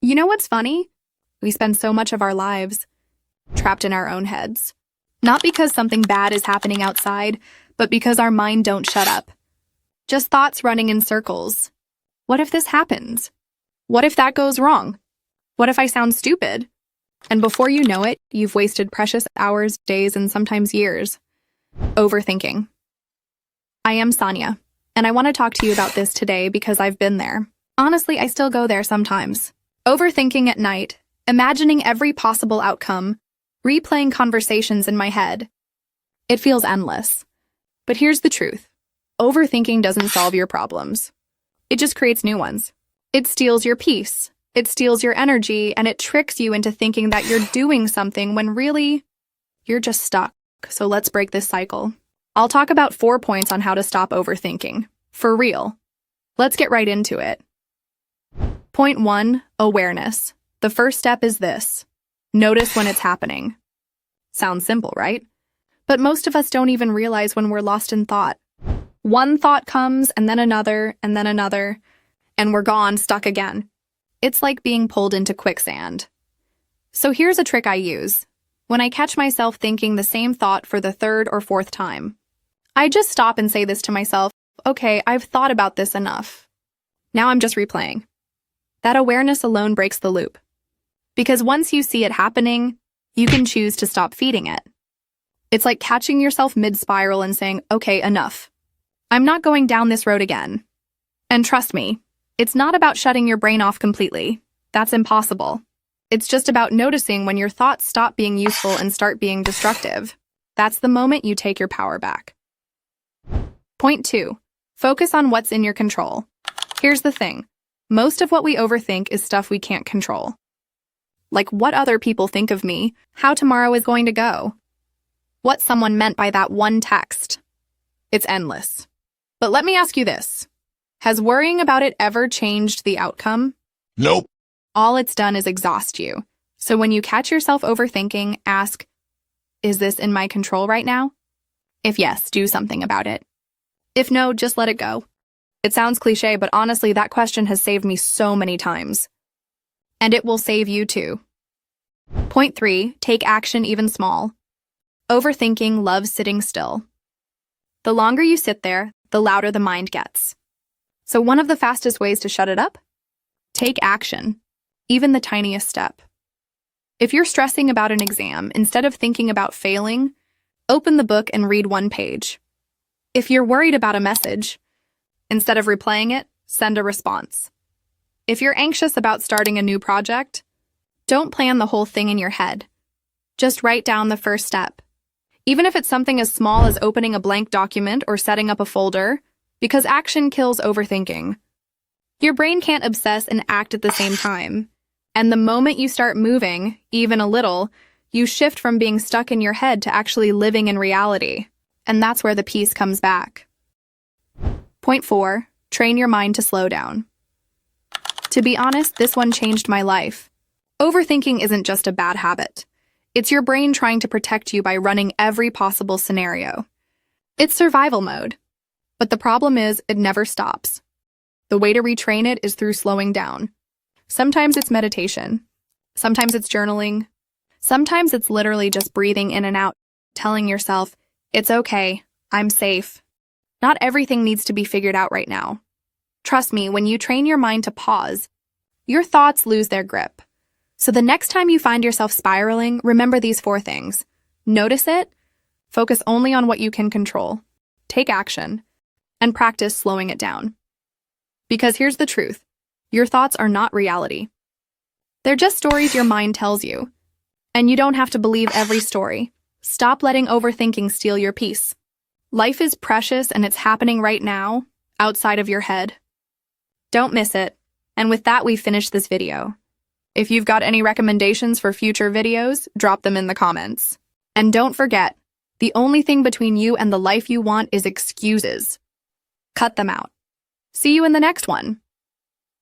You know what's funny? We spend so much of our lives trapped in our own heads. Not because something bad is happening outside, but because our mind don't shut up. Just thoughts running in circles. What if this happens? What if that goes wrong? What if I sound stupid? And before you know it, you've wasted precious hours, days, and sometimes years. Overthinking. I am Sonia, and I want to talk to you about this today because I've been there. Honestly, I still go there sometimes. Overthinking at night, imagining every possible outcome, replaying conversations in my head. It feels endless. But here's the truth. Overthinking doesn't solve your problems. It just creates new ones. It steals your peace. It steals your energy, and it tricks you into thinking that you're doing something when really, you're just stuck. So let's break this cycle. I'll talk about 4 points on how to stop overthinking. For real. Let's get right into it. Point 1, awareness. The first step is this. Notice when it's happening. Sounds simple, right? But most of us don't even realize when we're lost in thought. One thought comes, and then another, and we're gone, stuck again. It's like being pulled into quicksand. So here's a trick I use. When I catch myself thinking the same thought for the 3rd or 4th time, I just stop and say this to myself, okay, I've thought about this enough. Now I'm just replaying. That awareness alone breaks the loop. Because once you see it happening, you can choose to stop feeding it. It's like catching yourself mid-spiral and saying, okay, enough. I'm not going down this road again. And trust me, it's not about shutting your brain off completely. That's impossible. It's just about noticing when your thoughts stop being useful and start being destructive. That's the moment you take your power back. Point 2, focus on what's in your control. Here's the thing. Most of what we overthink is stuff we can't control. Like what other people think of me, how tomorrow is going to go, what someone meant by that one text. It's endless. But let me ask you this. Has worrying about it ever changed the outcome? Nope. All it's done is exhaust you. So when you catch yourself overthinking, ask, is this in my control right now? If yes, do something about it. If no, just let it go. It sounds cliche, but honestly, that question has saved me so many times. And it will save you too. Point 3, take action even small. Overthinking loves sitting still. The longer you sit there, the louder the mind gets. So one of the fastest ways to shut it up? Take action, even the tiniest step. If you're stressing about an exam, instead of thinking about failing, open the book and read 1 page. If you're worried about a message, instead of replaying it, send a response. If you're anxious about starting a new project, don't plan the whole thing in your head. Just write down the first step. Even if it's something as small as opening a blank document or setting up a folder, because action kills overthinking. Your brain can't obsess and act at the same time. And the moment you start moving, even a little, you shift from being stuck in your head to actually living in reality. And that's where the peace comes back. Point 4, train your mind to slow down. To be honest, this one changed my life. Overthinking isn't just a bad habit. It's your brain trying to protect you by running every possible scenario. It's survival mode. But the problem is, it never stops. The way to retrain it is through slowing down. Sometimes it's meditation. Sometimes it's journaling. Sometimes it's literally just breathing in and out, telling yourself, it's okay, I'm safe. Not everything needs to be figured out right now. Trust me, when you train your mind to pause, your thoughts lose their grip. So the next time you find yourself spiraling, remember these 4 things. Notice it, focus only on what you can control, take action, and practice slowing it down. Because here's the truth, your thoughts are not reality. They're just stories your mind tells you. And you don't have to believe every story. Stop letting overthinking steal your peace. Life is precious and it's happening right now, outside of your head. Don't miss it. And with that, we finish this video. If you've got any recommendations for future videos, drop them in the comments. And don't forget, the only thing between you and the life you want is excuses. Cut them out. See you in the next one.